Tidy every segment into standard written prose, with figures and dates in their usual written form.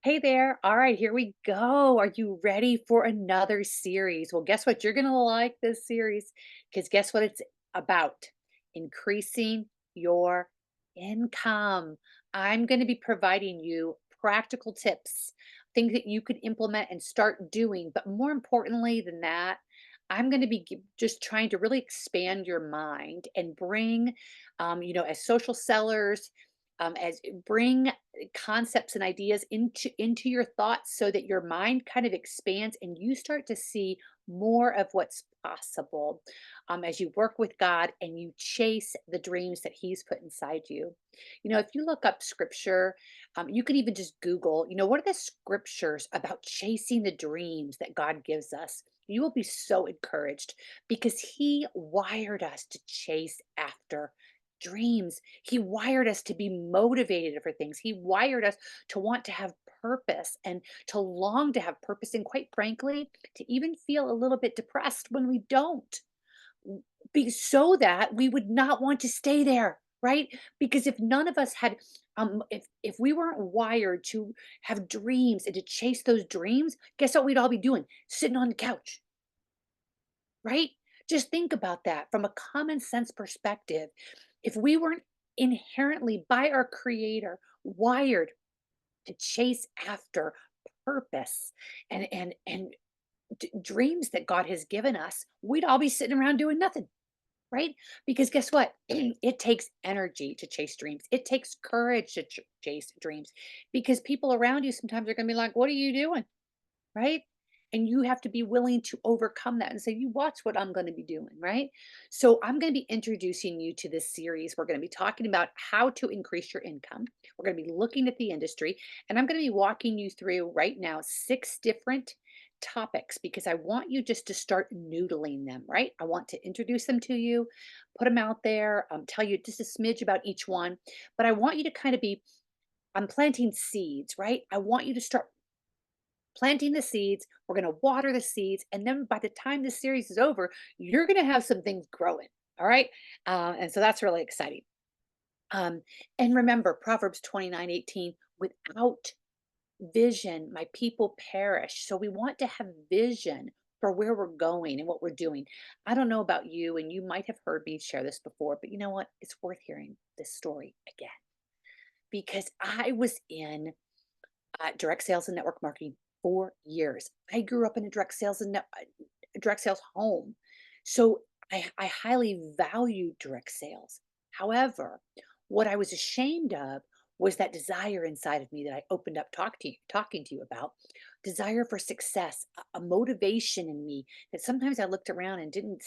Hey there. All right, here we go. Are you ready for another series? Well, guess what? You're going to like this series because guess what it's about? Increasing your income. I'm going to be providing you practical tips, things that you could implement and start doing. But more importantly than that, I'm going to be just trying to really expand your mind and bring, as social sellers, as bring concepts and ideas into your thoughts so that your mind kind of expands and you start to see more of what's possible as you work with God and you chase the dreams that He's put inside you. If you look up scripture, you can even just Google, what are the scriptures about chasing the dreams that God gives us? You will be so encouraged because He wired us to chase after dreams. He wired us to be motivated for things. He wired us to want to have purpose and to long to have purpose. And quite frankly, to even feel a little bit depressed when we don't, so that we would not want to stay there. Right? Because if none of us had, if we weren't wired to have dreams and to chase those dreams, guess what we'd all be doing? Sitting on the couch, right? Just think about that from a common sense perspective. If we weren't inherently by our creator wired to chase after purpose and dreams that God has given us, we'd all be sitting around doing nothing, right? Because guess what? It takes energy to chase dreams. It takes courage to chase dreams because people around you sometimes are going to be like, "What are you doing?" Right? And you have to be willing to overcome that and say, you watch what I'm going to be doing, right? So, I'm going to be introducing you to this series. We're going to be talking about how to increase your income. We're going to be looking at the industry, and I'm going to be walking you through right now 6 different topics because I want you just to start noodling them, right? I want to introduce them to you, put them out there, tell you just a smidge about each one, but I want you to kind of be, I'm planting seeds, right? I want you to start planting the seeds. We're going to water the seeds. And then by the time this series is over, you're going to have some things growing. All right. And so that's really exciting. Um, and remember, Proverbs 29:18, without vision, my people perish. So we want to have vision for where we're going and what we're doing. I don't know about you, and you might have heard me share this before, but you know what? It's worth hearing this story again because I was in direct sales and network marketing for years. I grew up in a direct sales home. So I highly value direct sales. However, what I was ashamed of was that desire inside of me that I opened up talking to you about, desire for success, a motivation in me that sometimes I looked around and didn't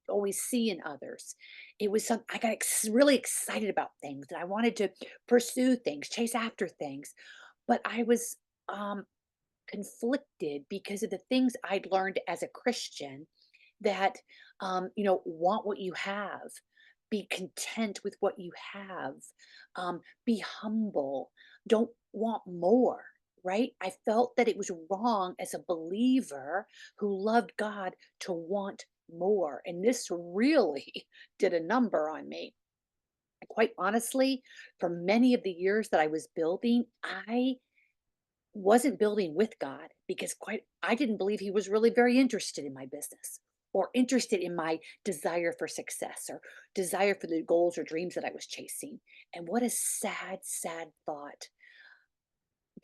always see in others. It was some I got really excited about things and I wanted to pursue things, chase after things, but I was um, conflicted because of the things I'd learned as a Christian that, want what you have, be content with what you have, be humble, don't want more. Right? I felt that it was wrong as a believer who loved God to want more. And this really did a number on me. Quite honestly, for many of the years that I was building, I wasn't building with God because quite I didn't believe he was really very interested in my business or interested in my desire for success or desire for the goals or dreams that I was chasing. And what a sad, sad thought.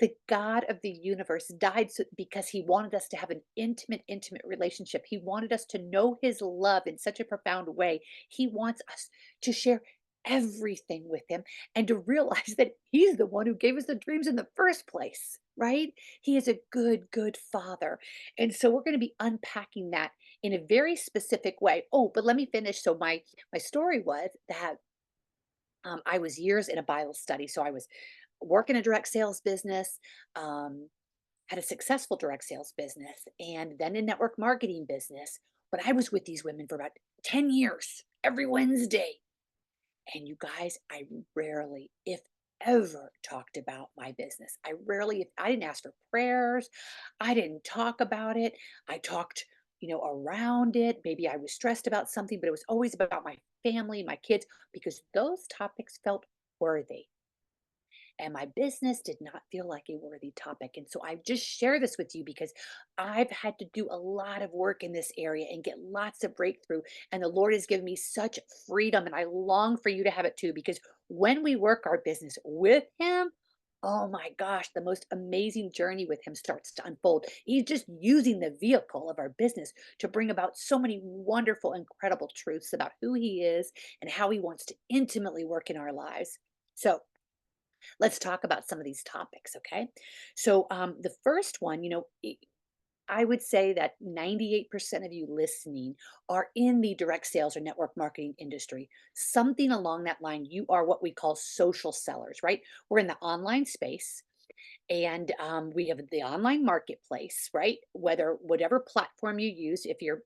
The God of the universe died because he wanted us to have an intimate, intimate relationship. He wanted us to know his love in such a profound way. He wants us to share everything with him and to realize that he's the one who gave us the dreams in the first place, right? He is a good, good father. And so we're going to be unpacking that in a very specific way. Oh, but let me finish. So my story was that I was years in a Bible study. So I was working a direct sales business, um, had a successful direct sales business, and then a network marketing business. But I was with these women for about 10 years every Wednesday. And you guys, I rarely, if ever, talked about my business. If I didn't ask for prayers, I didn't talk about it. I talked, around it. Maybe I was stressed about something, but it was always about my family, my kids, because those topics felt worthy. and my business did not feel like a worthy topic. And so I just share this with you because I've had to do a lot of work in this area and get lots of breakthrough. And the Lord has given me such freedom, and I long for you to have it too. Because when we work our business with Him, oh my gosh, the most amazing journey with Him starts to unfold. He's just using the vehicle of our business to bring about so many wonderful, incredible truths about who He is and how He wants to intimately work in our lives. So, let's talk about some of these topics, okay? So, the first one, I would say that 98% of you listening are in the direct sales or network marketing industry. Something along that line, you are what we call social sellers, right? We're in the online space, and we have the online marketplace, right? Whether whatever platform you use, if you're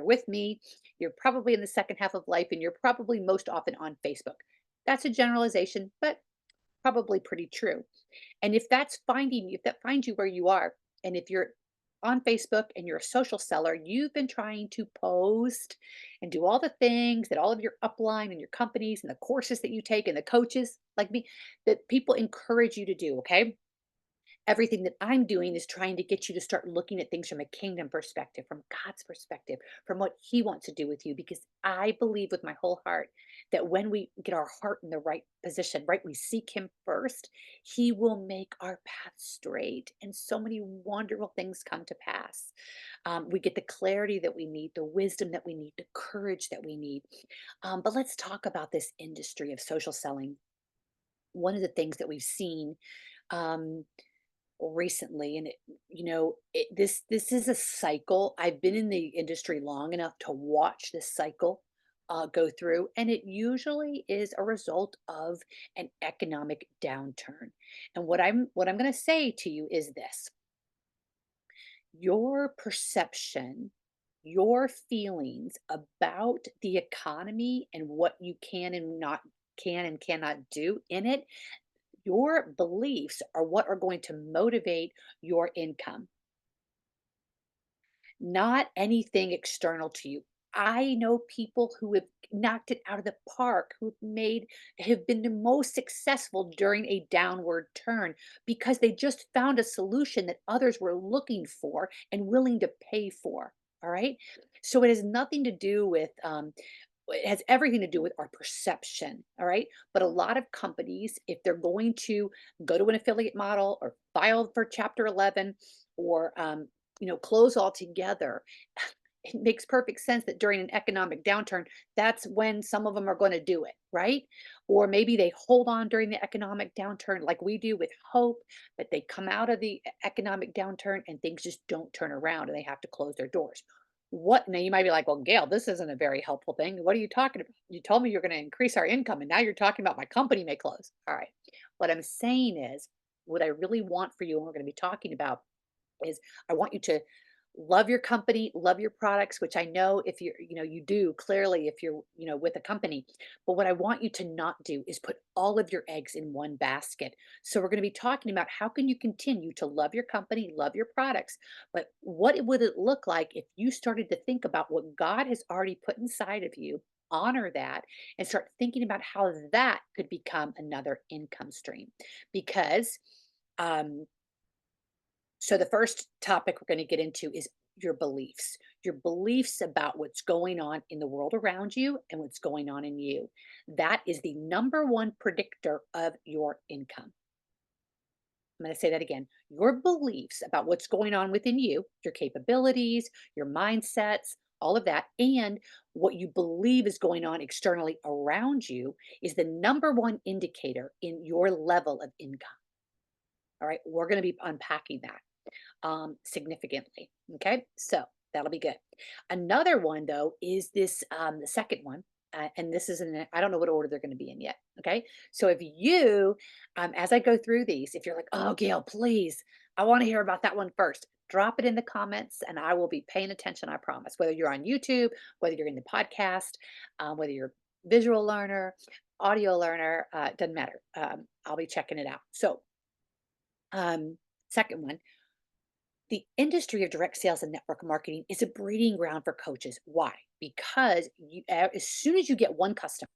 with me, you're probably in the second half of life, and you're probably most often on Facebook. That's a generalization, but probably pretty true. And if that finds you where you are, and if you're on Facebook and you're a social seller, you've been trying to post and do all the things that all of your upline and your companies and the courses that you take and the coaches like me, that people encourage you to do, okay? Everything that I'm doing is trying to get you to start looking at things from a kingdom perspective, from God's perspective, from what He wants to do with you. Because I believe with my whole heart that when we get our heart in the right position, right, we seek Him first, He will make our path straight. And so many wonderful things come to pass. We get the clarity that we need, the wisdom that we need, the courage that we need. But let's talk about this industry of social selling. One of the things that we've seen. Um, Recently, and this is a cycle. I've been in the industry long enough to watch this cycle go through, and it usually is a result of an economic downturn. And what I'm going to say to you is this: your perception, your feelings about the economy and what you can and cannot do in it, your beliefs are what are going to motivate your income, not anything external to you. I know people who have knocked it out of the park, have been the most successful during a downward turn because they just found a solution that others were looking for and willing to pay for. All right. So it has nothing to do with it has everything to do with our perception, all right? But a lot of companies, if they're going to go to an affiliate model or file for Chapter 11 or close altogether, it makes perfect sense that during an economic downturn, that's when some of them are going to do it, right? Or maybe they hold on during the economic downturn, like we do with hope, but they come out of the economic downturn and things just don't turn around and they have to close their doors. What now? You might be like, well, Gail, this isn't a very helpful thing. What are you talking about? You told me you're going to increase our income, and now you're talking about my company may close. All right. What I'm saying is, what I really want for you, and we're going to be talking about is I want you to love your company, love your products, which I know if you do clearly if you're, with a company. But what I want you to not do is put all of your eggs in one basket. So we're going to be talking about how can you continue to love your company, love your products, but would it look like if you started to think about what God has already put inside of you, honor that, and start thinking about how that could become another income stream. Because um so the first topic we're going to get into is your beliefs about what's going on in the world around you and what's going on in you. That is the number one predictor of your income. I'm going to say that again. Your beliefs about what's going on within you, your capabilities, your mindsets, all of that, and what you believe is going on externally around you is the number one indicator in your level of income. All right. We're going to be unpacking that significantly. Okay, so that'll be good. Another one though is this the second one, and this is in I don't know what order they're going to be in yet. Okay, so if you, as I go through these, if you're like, oh Gail, please, I want to hear about that one first. Drop it in the comments and I will be paying attention, I promise. Whether you're on YouTube, whether you're in the podcast, whether you're visual learner, audio learner, doesn't matter. I'll be checking it out. So, second one, the industry of direct sales and network marketing is a breeding ground for coaches. Why? Because as soon as you get one customer,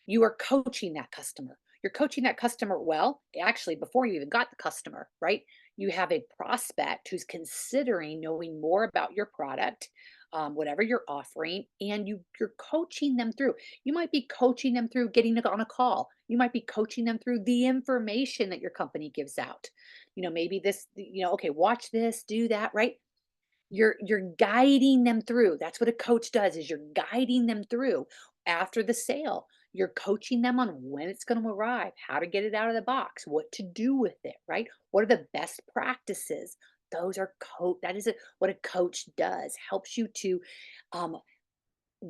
you are coaching that customer. You're coaching that customer well, actually, before you even got the customer, right? You have a prospect who's considering knowing more about your product, whatever you're offering, and you're coaching them through. You might be coaching them through getting on a call. You might be coaching them through the information that your company gives out. Maybe this, okay, watch this, do that, right? You're guiding them through. That's what a coach does, is you're guiding them through after the sale. You're coaching them on when it's going to arrive, how to get it out of the box, what to do with it, right? What are the best practices? Those are that is what a coach does. Helps you to um,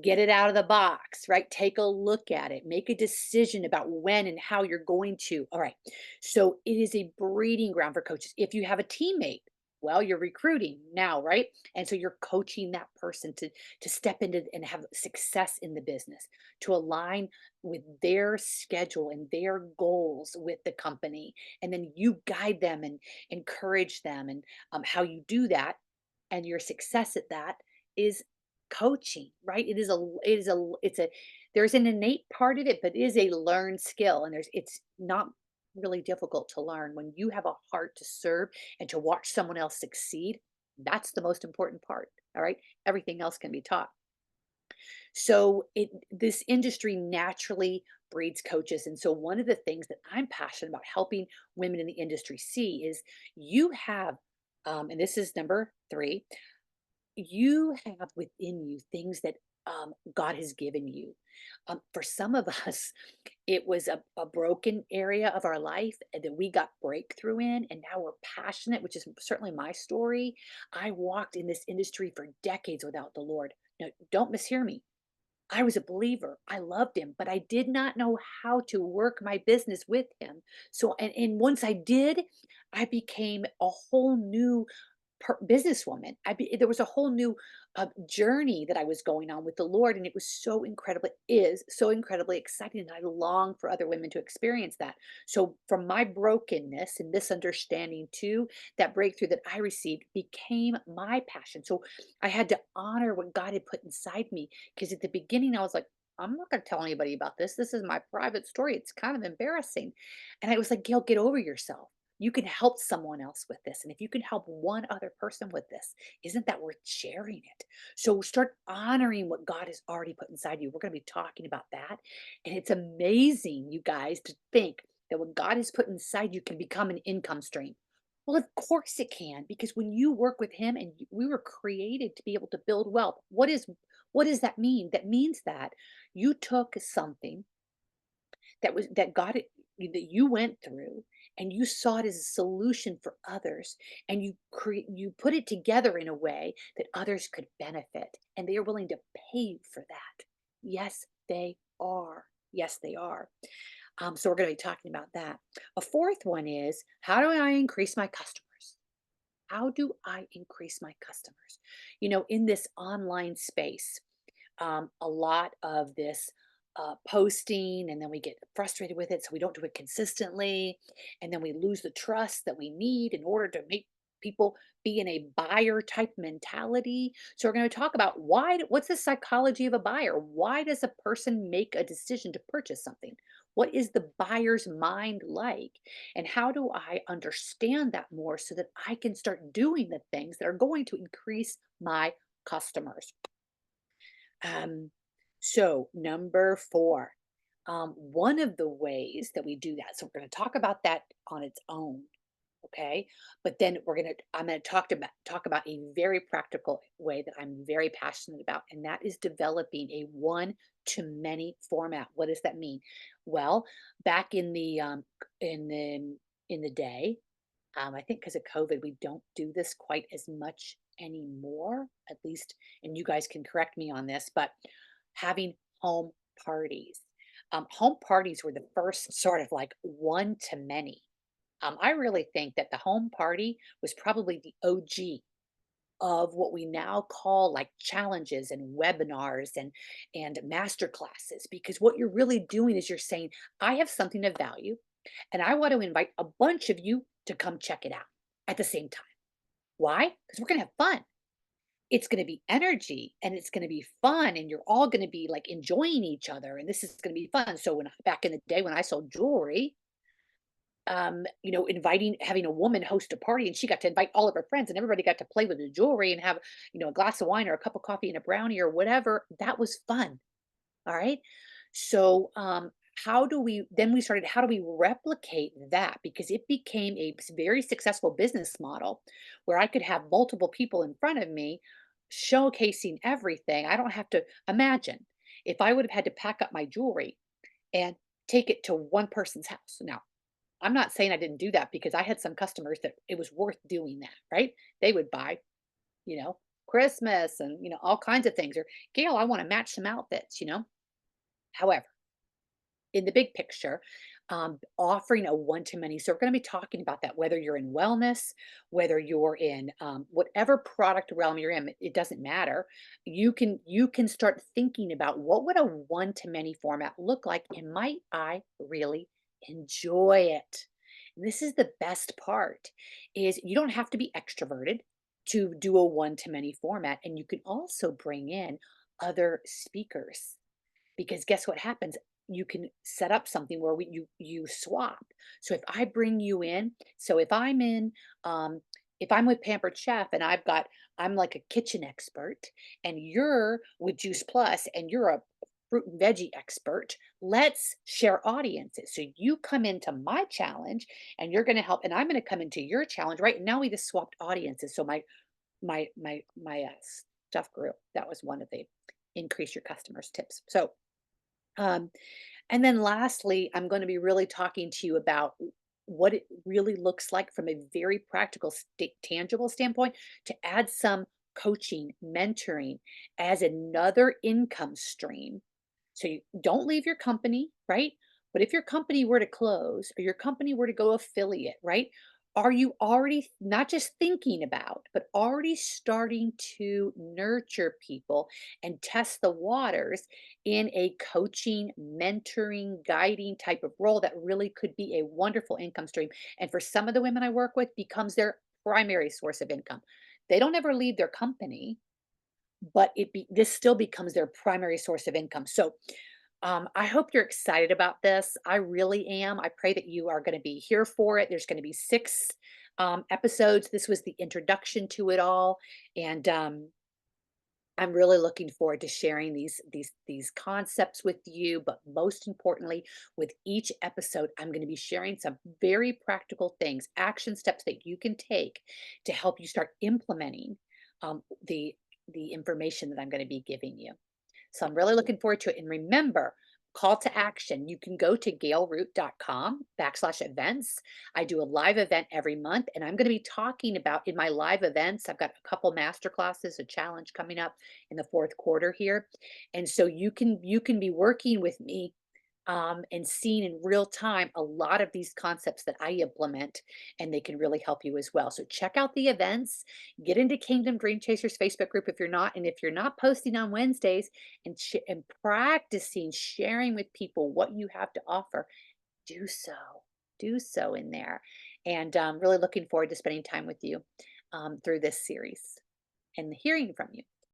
get it out of the box, right? Take a look at it, make a decision about when and how you're going to. All right. So it is a breeding ground for coaches. If you have a teammate, well, you're recruiting now, right? And so you're coaching that person to step into and have success in the business, to align with their schedule and their goals with the company. And then you guide them and encourage them. And how you do that and your success at that is coaching, right? There's an innate part of it, but it is a learned skill. And it's not really difficult to learn when you have a heart to serve and to watch someone else succeed. That's the most important part. All right. Everything else can be taught. So this industry naturally breeds coaches. And so one of the things that I'm passionate about helping women in the industry see is you have, and this is number three, you have within you things that God has given you. For some of us, it was a broken area of our life and that we got breakthrough in, and now we're passionate, which is certainly my story. I walked in this industry for decades without the Lord. Now, don't mishear me. I was a believer. I loved him, but I did not know how to work my business with him. So, and once I did, I became a whole new businesswoman. There was a whole new journey that I was going on with the Lord, and it was so incredibly exciting. And I long for other women to experience that. So, from my brokenness and misunderstanding too, that breakthrough that I received became my passion. So, I had to honor what God had put inside me because at the beginning I was like, I'm not going to tell anybody about this. This is my private story. It's kind of embarrassing. And I was like, Gail, get over yourself. You can help someone else with this. And if you can help one other person with this, isn't that worth sharing it? So start honoring what God has already put inside you. We're going to be talking about that. And it's amazing, you guys, to think that what God has put inside you can become an income stream. Well, of course it can, because when you work with Him and we were created to be able to build wealth. What does that mean? That means that you took something that that you went through and you saw it as a solution for others, and you put it together in a way that others could benefit, and they are willing to pay you for that. Yes, they are. Yes, they are. So we're going to be talking about that. A fourth one is, how do I increase my customers? How do I increase my customers? In this online space, a lot of this posting, and then we get frustrated with it, so we don't do it consistently, and then we lose the trust that we need in order to make people be in a buyer type mentality. So we're going to talk about what's the psychology of a buyer? Why does a person make a decision to purchase something? What is the buyer's mind like? And how do I understand that more so that I can start doing the things that are going to increase my customers? Um, so number four, one of the ways that we do that. So we're going to talk about that on its own, okay? But then I'm going to talk about a very practical way that I'm very passionate about, and that is developing a one to many format. What does that mean? Well, back in the in the day, I think because of COVID, we don't do this quite as much anymore, at least, and you guys can correct me on this, but having home parties. Home parties were the first sort of like one to many. I really think that the home party was probably the OG of what we now call like challenges and webinars and master classes, because what you're really doing is you're saying, I have something of value and I want to invite a bunch of you to come check it out at the same time. Why? Because we're going to have fun. it's going to be energy and it's going to be fun and you're all going to be like enjoying each other and this is going to be fun. So when back in the day when I sold jewelry, inviting having a woman host a party and she got to invite all of her friends and everybody got to play with the jewelry and have, a glass of wine or a cup of coffee and a brownie or whatever. That was fun. All right. So, we started, how do we replicate that? Because it became a very successful business model where I could have multiple people in front of me showcasing everything. I don't have to imagine if I would have had to pack up my jewelry and take it to one person's house. Now, I'm not saying I didn't do that because I had some customers that it was worth doing that, right? They would buy, you know, Christmas and, all kinds of things. Or, Gail, I want to match some outfits. However, in the big picture, offering a one to many. So we're going to be talking about that, whether you're in wellness, whether you're in whatever product realm you're in, it doesn't matter. You can start thinking about what would a one to many format look like, and might I really enjoy it? And this is the best part: is you don't have to be extroverted to do a one to many format, and you can also bring in other speakers because guess what happens? You can set up something where you swap. So if I bring you in, so um, if I'm with Pampered Chef and I'm like a kitchen expert, and you're with Juice Plus and you're a fruit and veggie expert, let's share audiences. So you come into my challenge and you're going to help, and I'm going to come into your challenge. Right now, we just swapped audiences. So my stuff grew. That was one of the increase your customers tips. So um, and then lastly, I'm going to be really talking to you about what it really looks like from a very practical, tangible standpoint to add some coaching, mentoring as another income stream. So you don't leave your company, right? But if your company were to close or your company were to go affiliate, right? Are you already not just thinking about, but already starting to nurture people and test the waters in a coaching, mentoring, guiding type of role that really could be a wonderful income stream? And for some of the women I work with, becomes their primary source of income. They don't ever leave their company, but this still becomes their primary source of income. So I hope you're excited about this. I really am. I pray that you are going to be here for it. There's going to be 6 episodes. This was the introduction to it all, and I'm really looking forward to sharing these concepts with you. But most importantly, with each episode, I'm going to be sharing some very practical things, action steps that you can take to help you start implementing the information that I'm going to be giving you. So I'm really looking forward to it. And remember, call to action. You can go to gailroot.com/events. I do a live event every month, and I'm going to be talking about in my live events. I've got a couple master classes, a challenge coming up in the fourth quarter here. And so you can be working with me and seeing in real time a lot of these concepts that I implement, and they can really help you as well. So check out the events, get into Kingdom Dream Chasers Facebook group if you're not, and if you're not posting on Wednesdays and practicing sharing with people what you have to offer, do so. Do so in there. And really looking forward to spending time with you through this series and hearing from you.